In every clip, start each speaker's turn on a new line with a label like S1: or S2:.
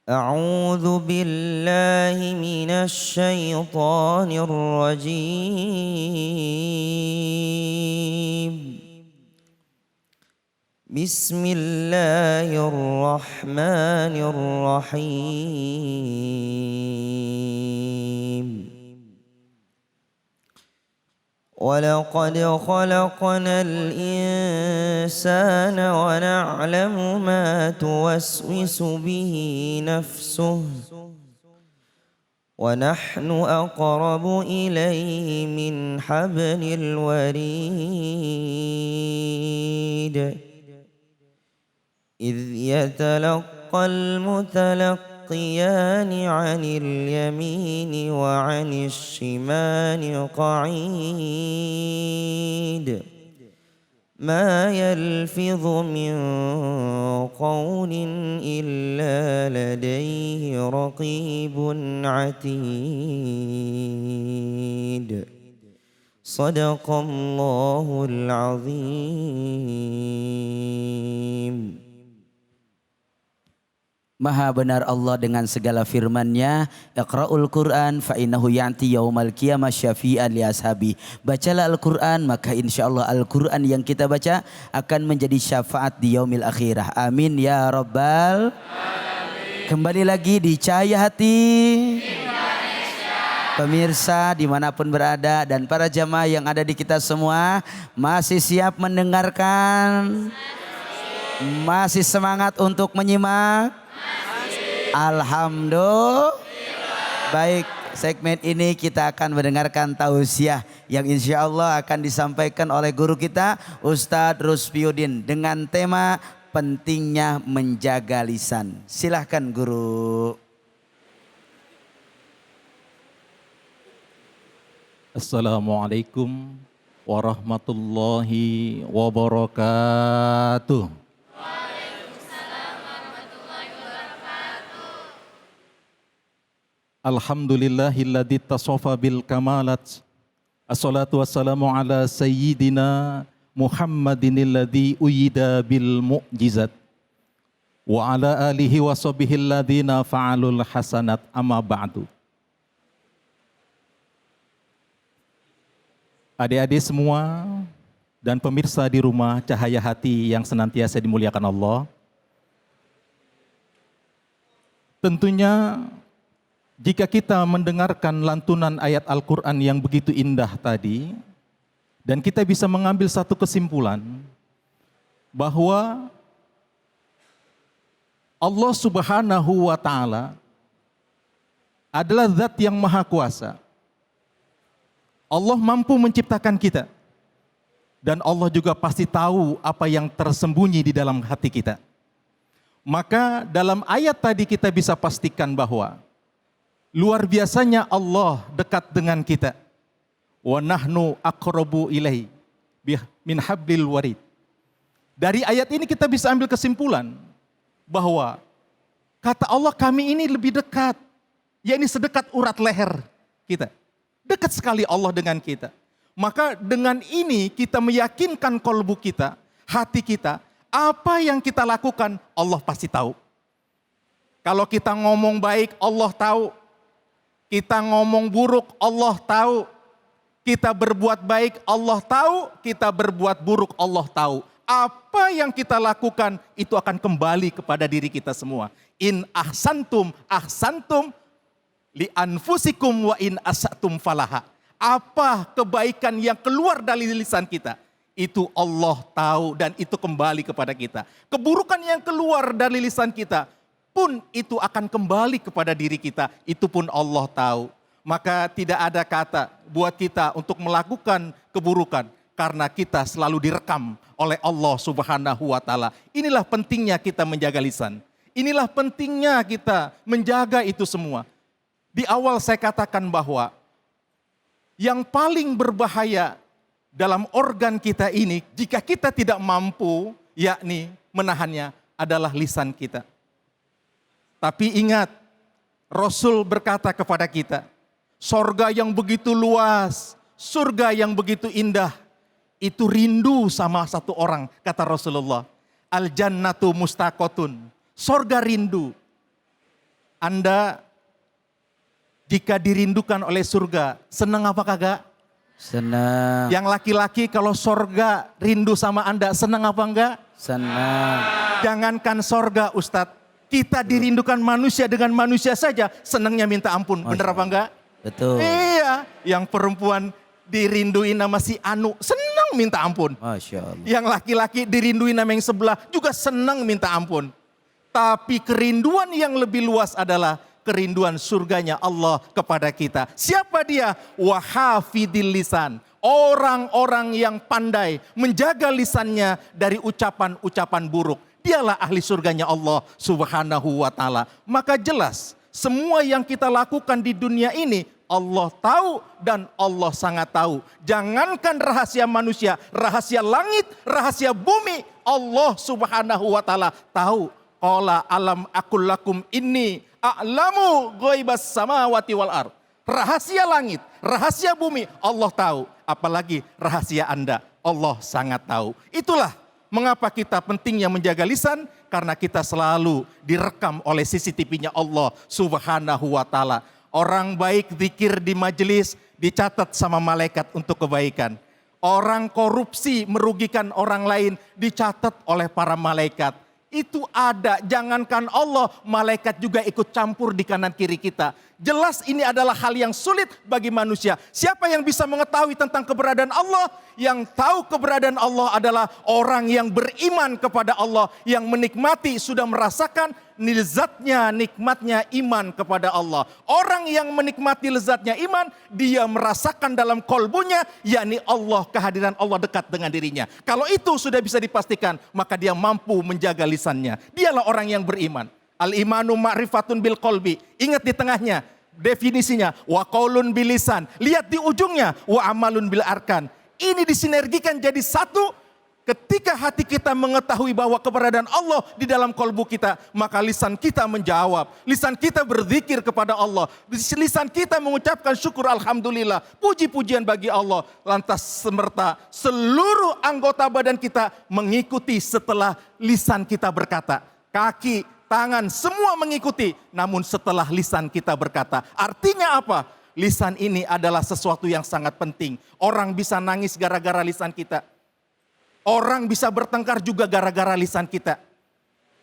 S1: أعوذ بالله من الشيطان الرجيم. بسم الله الرحمن الرحيم. ولقد خلقنا الإنسان ونعلم ما توسوس به نفسه ونحن أقرب إليه من حبل الوريد إذ يتلقى المتلقيان عن اليمين وعن الشمال قعيد ما يلفظ من قول إلا لديه رقيب عتيد صدق الله العظيم.
S2: Maha benar Allah dengan segala firman-Nya. Iqra'ul Qur'an fa innahu ya'ti yaumal qiyamah syafi'an li ashabi. Bacalah Al-Qur'an, maka insyaallah Al-Qur'an yang kita baca akan menjadi syafaat di yaumil akhirah. Amin ya rabbal alamin. Kembali lagi di Cahaya Hati Indonesia. Pemirsa dimanapun berada dan para jamaah yang ada di kita semua, masih siap mendengarkan? Masih semangat untuk menyimak? Alhamdulillah. Baik, segmen ini kita akan mendengarkan tausiah yang insya Allah akan disampaikan oleh guru kita Ustadz Rusfiuddin dengan tema pentingnya menjaga lisan. Silahkan guru.
S3: Assalamualaikum warahmatullahi wabarakatuh. Alhamdulillahilladzi tasofa bil kamalat. Assalatu wassalamu ala sayyidina Muhammadinilladzi uyida bil mu'jizat. Wa ala alihi wa sahbihi alladhina fa'alul hasanat amma ba'du. Adik-adik semua dan pemirsa di rumah Cahaya Hati yang senantiasa dimuliakan Allah. Tentunya jika kita mendengarkan lantunan ayat Al-Quran yang begitu indah tadi, dan kita bisa mengambil satu kesimpulan, bahwa Allah Subhanahu wa Ta'ala adalah zat yang maha kuasa. Allah mampu menciptakan kita, dan Allah juga pasti tahu apa yang tersembunyi di dalam hati kita. Maka dalam ayat tadi kita bisa pastikan bahwa luar biasanya Allah dekat dengan kita. Wa nahnu aqrabu ilaihi min hablil warid. Dari ayat ini kita bisa ambil kesimpulan bahwa kata Allah kami ini lebih dekat, yakni sedekat urat leher kita. Dekat sekali Allah dengan kita. Maka dengan ini kita meyakinkan kolbu kita, hati kita, apa yang kita lakukan Allah pasti tahu. Kalau kita ngomong baik Allah tahu. Kita ngomong buruk, Allah tahu. Kita berbuat baik, Allah tahu. Kita berbuat buruk, Allah tahu. Apa yang kita lakukan, itu akan kembali kepada diri kita semua. In ahsantum, ahsantum li anfusikum wa in asatum falaha. Apa kebaikan yang keluar dari lisan kita, itu Allah tahu dan itu kembali kepada kita. Keburukan yang keluar dari lisan kita, pun itu akan kembali kepada diri kita, itu pun Allah tahu. Maka tidak ada kata buat kita untuk melakukan keburukan karena kita selalu direkam oleh Allah Subhanahu wa Ta'ala. Inilah pentingnya kita menjaga lisan. Inilah pentingnya kita menjaga itu semua. Di awal saya katakan bahwa yang paling berbahaya dalam organ kita ini jika kita tidak mampu yakni menahannya adalah lisan kita. Tapi ingat, Rasul berkata kepada kita, sorga yang begitu luas, surga yang begitu indah, itu rindu sama satu orang, kata Rasulullah. Al jannatu mustaqotun, sorga rindu. Anda jika dirindukan oleh surga, senang apa kagak?
S2: Senang.
S3: Yang laki-laki kalau surga rindu sama Anda, senang apa enggak?
S2: Senang.
S3: Jangankan surga Ustadz, kita dirindukan manusia dengan manusia saja, senangnya minta ampun. Bener apa enggak?
S2: Betul.
S3: Iya, yang perempuan dirinduin nama si Anu, senang minta ampun.
S2: Masya Allah.
S3: Yang laki-laki dirinduin nama yang sebelah, juga senang minta ampun. Tapi kerinduan yang lebih luas adalah kerinduan surganya Allah kepada kita. Siapa dia? Wahafidil lisan. Orang-orang yang pandai menjaga lisannya dari ucapan-ucapan buruk. Dialah ahli surganya Allah Subhanahu wa ta'ala. Maka jelas semua yang kita lakukan di dunia ini Allah tahu dan Allah sangat tahu. Jangankan rahasia manusia, rahasia langit, rahasia bumi, Allah Subhanahu wa ta'ala tahu. Qala alam aqul lakum inni a'lamu ghaibas samawati wal ard. Rahasia langit, rahasia bumi Allah tahu. Apalagi rahasia Anda, Allah sangat tahu. Itulah mengapa kita pentingnya menjaga lisan, karena kita selalu direkam oleh CCTV-nya Allah Subhanahu wa ta'ala. Orang baik zikir di majelis dicatat sama malaikat untuk kebaikan. Orang korupsi merugikan orang lain dicatat oleh para malaikat. Itu ada, jangankan Allah, malaikat juga ikut campur di kanan kiri kita. Jelas ini adalah hal yang sulit bagi manusia. Siapa yang bisa mengetahui tentang keberadaan Allah? Yang tahu keberadaan Allah adalah orang yang beriman kepada Allah, yang menikmati, sudah merasakan lezatnya, nikmatnya iman kepada Allah. Orang yang menikmati lezatnya iman, dia merasakan dalam kolbunya, yakni Allah, kehadiran Allah dekat dengan dirinya. Kalau itu sudah bisa dipastikan, maka dia mampu menjaga lisannya. Dialah orang yang beriman. Al-imanu ma'rifatun bil qalbi. Ingat di tengahnya definisinya, wa qaulun bil lisan. Lihat di ujungnya, wa amalun bil arkan. Ini disinergikan jadi satu. Ketika hati kita mengetahui bahwa keberadaan Allah di dalam kolbu kita, maka lisan kita menjawab. Lisan kita berzikir kepada Allah. Lisan kita mengucapkan syukur alhamdulillah. Puji-pujian bagi Allah. Lantas semerta seluruh anggota badan kita mengikuti setelah lisan kita berkata. Kaki, tangan, semua mengikuti. Namun setelah lisan kita berkata. Artinya apa? Lisan ini adalah sesuatu yang sangat penting. Orang bisa nangis gara-gara lisan kita. Orang bisa bertengkar juga gara-gara lisan kita.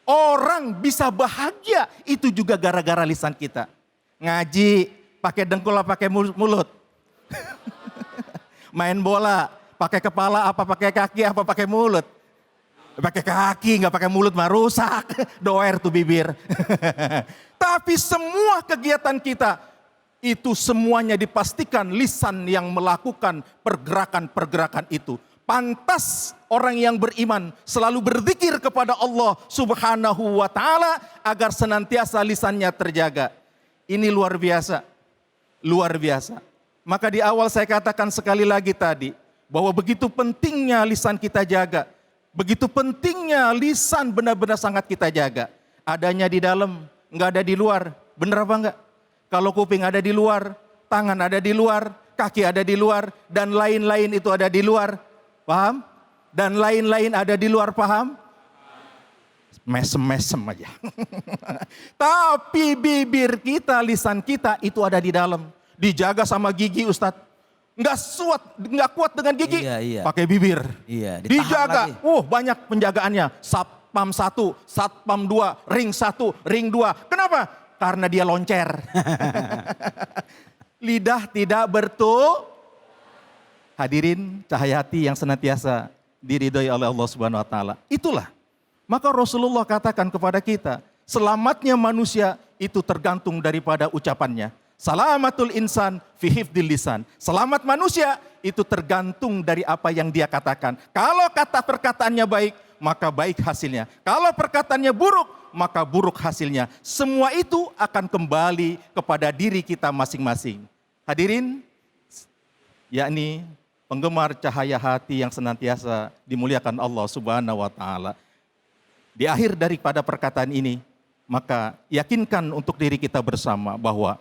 S3: Orang bisa bahagia itu juga gara-gara lisan kita. Ngaji pakai dengkul apa pakai mulut? Main bola pakai kepala apa pakai kaki apa pakai mulut? Pakai kaki, nggak pakai mulut mah rusak. Doer tuh bibir. Tapi semua kegiatan kita itu semuanya dipastikan lisan yang melakukan pergerakan-pergerakan itu. Pantas orang yang beriman selalu berzikir kepada Allah Subhanahu wa ta'ala agar senantiasa lisannya terjaga. Ini luar biasa. Luar biasa. Maka di awal saya katakan sekali lagi tadi bahwa begitu pentingnya lisan kita jaga. Begitu pentingnya lisan benar-benar sangat kita jaga. Adanya di dalam, enggak ada di luar. Benar apa enggak? Kalau kuping ada di luar, tangan ada di luar, kaki ada di luar, dan lain-lain itu ada di luar. Paham? Dan lain-lain ada di luar, paham? Mesem-mesem aja. Tapi bibir kita, lisan kita itu ada di dalam. Dijaga sama gigi Ustadz. Nggak kuat dengan gigi,
S2: Iya.
S3: pakai bibir.
S2: Iya,
S3: Dijaga.
S2: lagi.
S3: Banyak penjagaannya. Satpam 1, Satpam 2, ring 1, ring 2. Kenapa? Karena dia loncer. Lidah tidak Hadirin cahaya hati yang senantiasa diridhoi oleh Allah Subhanahu wa taala. Itulah. Maka Rasulullah katakan kepada kita, selamatnya manusia itu tergantung daripada ucapannya. Salamatul insan fi hifdzil lisan. Selamat manusia itu tergantung dari apa yang dia katakan. Kalau kata perkataannya baik, maka baik hasilnya. Kalau perkataannya buruk, maka buruk hasilnya. Semua itu akan kembali kepada diri kita masing-masing. Hadirin, yakni penggemar cahaya hati yang senantiasa dimuliakan Allah Subhanahu wa ta'ala. Di akhir daripada perkataan ini, maka yakinkan untuk diri kita bersama bahwa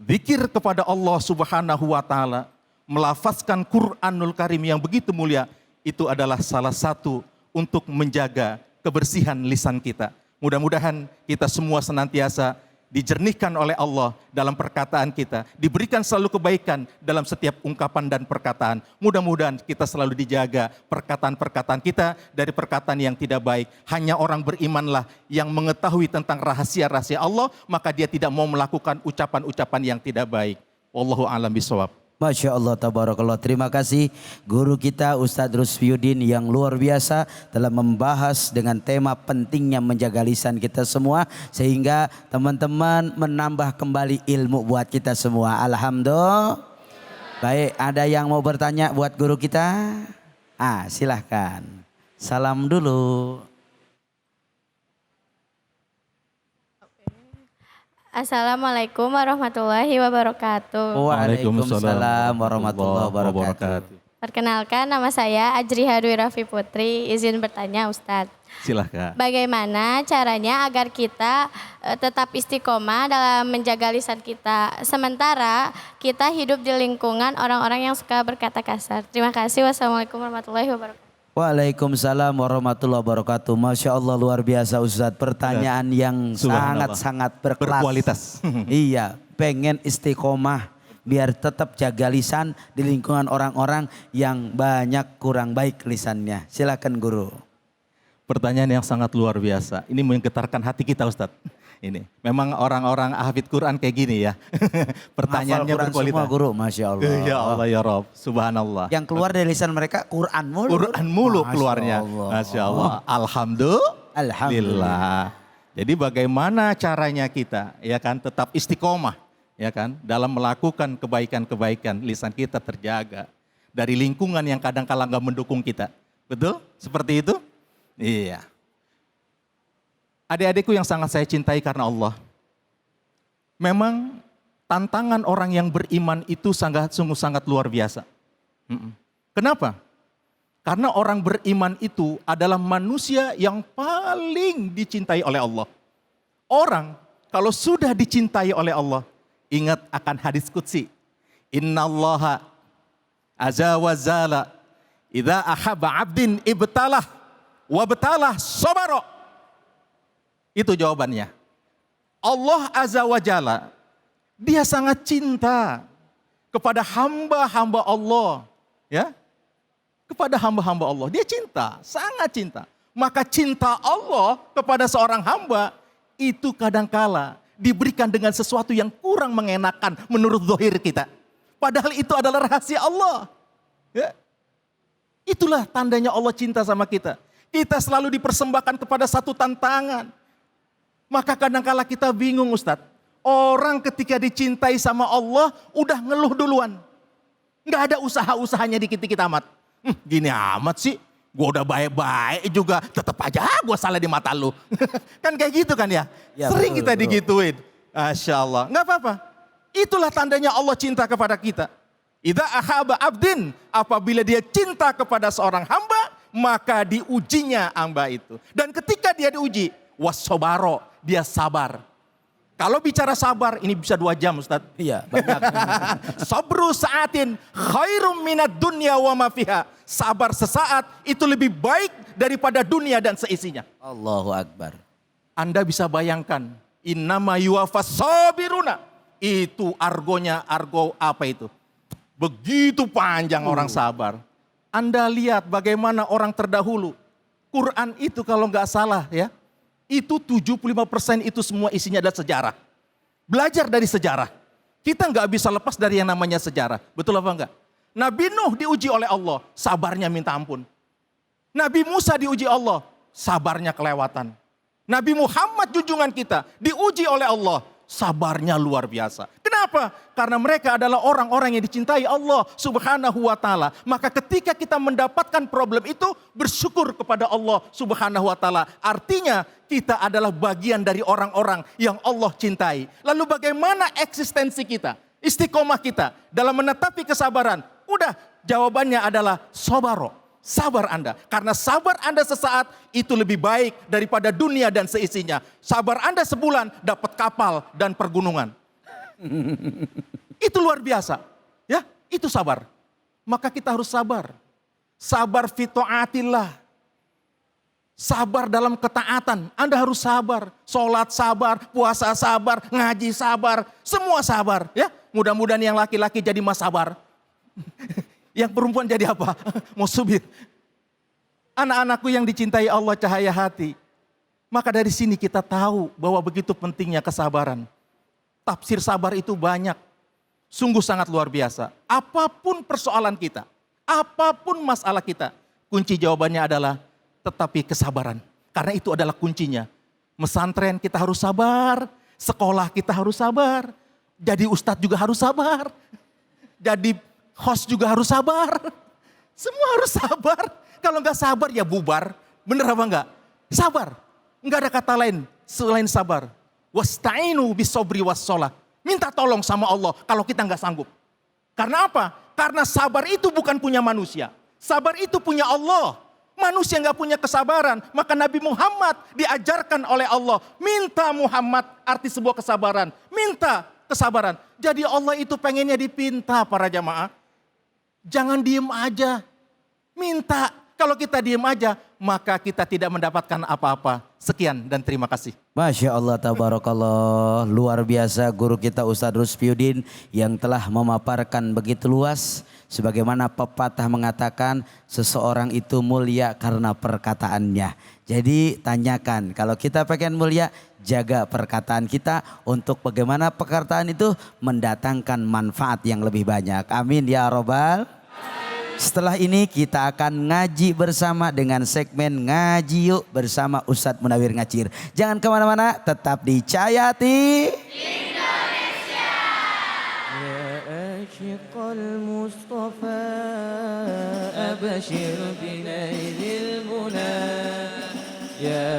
S3: zikir kepada Allah Subhanahu wa ta'ala, melafazkan Quranul Karim yang begitu mulia, itu adalah salah satu untuk menjaga kebersihan lisan kita. Mudah-mudahan kita semua senantiasa dijernihkan oleh Allah dalam perkataan kita, diberikan selalu kebaikan dalam setiap ungkapan dan perkataan. Mudah-mudahan kita selalu dijaga perkataan-perkataan kita dari perkataan yang tidak baik. Hanya orang berimanlah yang mengetahui tentang rahasia-rahasia Allah, maka dia tidak mau melakukan ucapan-ucapan yang tidak baik. Wallahu a'lam bishawab.
S2: Masya Allah, tabarakallah. Terima kasih guru kita Ustadz Rusfiuddin yang luar biasa telah membahas dengan tema pentingnya menjaga lisan kita semua. Sehingga teman-teman menambah kembali ilmu buat kita semua. Alhamdulillah. Baik, ada yang mau bertanya buat guru kita? Silahkan. Salam dulu.
S4: Assalamualaikum warahmatullahi wabarakatuh.
S2: Waalaikumsalam warahmatullahi wabarakatuh.
S4: Perkenalkan, nama saya Ajri Hadwi Raffi Putri. Izin bertanya Ustadz.
S3: Silahkan.
S4: Bagaimana caranya agar kita tetap istiqomah dalam menjaga lisan kita, sementara kita hidup di lingkungan orang-orang yang suka berkata kasar? Terima kasih. Wassalamualaikum warahmatullahi wabarakatuh.
S2: Waalaikumsalam warahmatullahi wabarakatuh. Masya Allah, luar biasa Ustadz. Pertanyaan yang sangat-sangat berkelas.
S3: Berkualitas.
S2: Iya, pengen istiqomah biar tetap jaga lisan di lingkungan orang-orang yang banyak kurang baik lisannya. Silakan guru.
S3: Pertanyaan yang sangat luar biasa. Ini menggetarkan hati kita Ustadz. Ini memang orang-orang hafid Quran kayak gini ya. Pertanyaannya
S2: Hafal Quran
S3: berkualitas.
S2: semua guru, Masya Allah.
S3: Ya Allah ya Rob, subhanallah.
S2: Yang keluar dari lisan mereka Quran mulu.
S3: Quran mulu
S2: Masya
S3: keluarnya.
S2: Allah.
S3: Masya Allah. Alhamdulillah. Jadi bagaimana caranya kita ya kan tetap istiqomah ya kan dalam melakukan kebaikan-kebaikan, lisan kita terjaga dari lingkungan yang kadang-kala nggak mendukung kita. Betul? Seperti itu? Iya. Adik-adikku yang sangat saya cintai karena Allah. Memang tantangan orang yang beriman itu sungguh sangat luar biasa. Kenapa? Karena orang beriman itu adalah manusia yang paling dicintai oleh Allah. Orang kalau sudah dicintai oleh Allah, ingat akan hadis qudsi. Innallaha azza wa jalla idza ahabba 'abdin ibtalah wa batalah sabara. Itu jawabannya. Allah azza wa jalla, dia sangat cinta kepada hamba-hamba Allah, ya. Kepada hamba-hamba Allah, dia cinta, sangat cinta. Maka cinta Allah kepada seorang hamba itu kadangkala diberikan dengan sesuatu yang kurang mengenakan menurut zahir kita. Padahal itu adalah rahasia Allah. Ya. Itulah tandanya Allah cinta sama kita. Kita selalu dipersembahkan kepada satu tantangan. Maka kadangkala kita bingung Ustadz. Orang ketika dicintai sama Allah udah ngeluh duluan. Nggak ada usaha-usahanya dikit-dikit amat. Gini amat sih. Gue udah baik-baik juga tetap aja gue salah di mata lu. Kan kayak gitu kan ya. Sering kita digituin. Masya Allah. Nggak apa-apa. Itulah tandanya Allah cinta kepada kita. Idza ahaba abdin. Apabila dia cinta kepada seorang hamba, maka diujinya hamba itu. Dan ketika dia diuji, wassobaro. Dia sabar. Kalau bicara sabar, ini bisa 2 jam Ustaz.
S2: Iya, banyak.
S3: Sabru sa'atin khairum minad dunya wa ma fiha. Sabar sesaat itu lebih baik daripada dunia dan seisinya.
S2: Allahu Akbar.
S3: Anda bisa bayangkan, innama yuwafas sabiruna. Itu argonya, argo apa itu? Begitu panjang orang sabar. Anda lihat bagaimana orang terdahulu. Quran itu kalau nggak salah ya, itu 75% itu semua isinya adalah sejarah. Belajar dari sejarah. Kita nggak bisa lepas dari yang namanya sejarah. Betul apa enggak? Nabi Nuh diuji oleh Allah, sabarnya minta ampun. Nabi Musa diuji Allah, sabarnya kelewatan. Nabi Muhammad junjungan kita diuji oleh Allah, sabarnya luar biasa. Kenapa? Karena mereka adalah orang-orang yang dicintai Allah Subhanahu wa taala. Maka ketika kita mendapatkan problem itu, bersyukur kepada Allah Subhanahu wa taala. Artinya kita adalah bagian dari orang-orang yang Allah cintai. Lalu bagaimana eksistensi kita? Istiqomah kita dalam menetapi kesabaran? Udah, jawabannya adalah sabaro. Sabar Anda. Karena sabar Anda sesaat itu lebih baik daripada dunia dan seisinya. Sabar Anda sebulan dapat kapal dan pergunungan. Itu luar biasa. Ya, itu sabar. Maka kita harus sabar. Sabar fi ta'atillah. Sabar dalam ketaatan, Anda harus sabar. Sholat sabar, puasa sabar, ngaji sabar, semua sabar. Ya, mudah-mudahan yang laki-laki jadi mas sabar. Yang perempuan jadi apa? Mau subir. Anak-anakku yang dicintai Allah, cahaya hati. Maka dari sini kita tahu bahwa begitu pentingnya kesabaran. Tafsir sabar itu banyak. Sungguh sangat luar biasa. Apapun persoalan kita, apapun masalah kita, kunci jawabannya adalah tetapi kesabaran. Karena itu adalah kuncinya. Mesantren kita harus sabar, sekolah kita harus sabar, jadi ustadz juga harus sabar, jadi host juga harus sabar. Semua harus sabar. Kalau nggak sabar ya bubar. Bener apa enggak? Sabar. Enggak ada kata lain selain sabar. Wasta'inu bisobri wassalah. Minta tolong sama Allah kalau kita nggak sanggup. Karena apa? Karena sabar itu bukan punya manusia. Sabar itu punya Allah. Manusia nggak punya kesabaran. Maka Nabi Muhammad diajarkan oleh Allah. Minta Muhammad, arti sebuah kesabaran. Minta kesabaran. Jadi Allah itu pengennya dipinta para jamaah. Jangan diem aja. Minta. Kalau kita diem aja, maka kita tidak mendapatkan apa-apa. Sekian dan terima kasih.
S2: Masya Allah, tabarakallah, luar biasa guru kita Ustadz Rusfiuddin yang telah memaparkan begitu luas. Sebagaimana pepatah mengatakan seseorang itu mulia karena perkataannya. Jadi tanyakan, kalau kita pengen mulia, jaga perkataan kita untuk bagaimana perkataan itu mendatangkan manfaat yang lebih banyak. Amin ya robbal. Setelah ini kita akan ngaji bersama dengan segmen Ngaji Yuk bersama Ustadz Munawir Ngacir. Jangan kemana-mana, tetap di Cahayati
S1: يا عاشق المصطفى أبشر بنيل المنى يا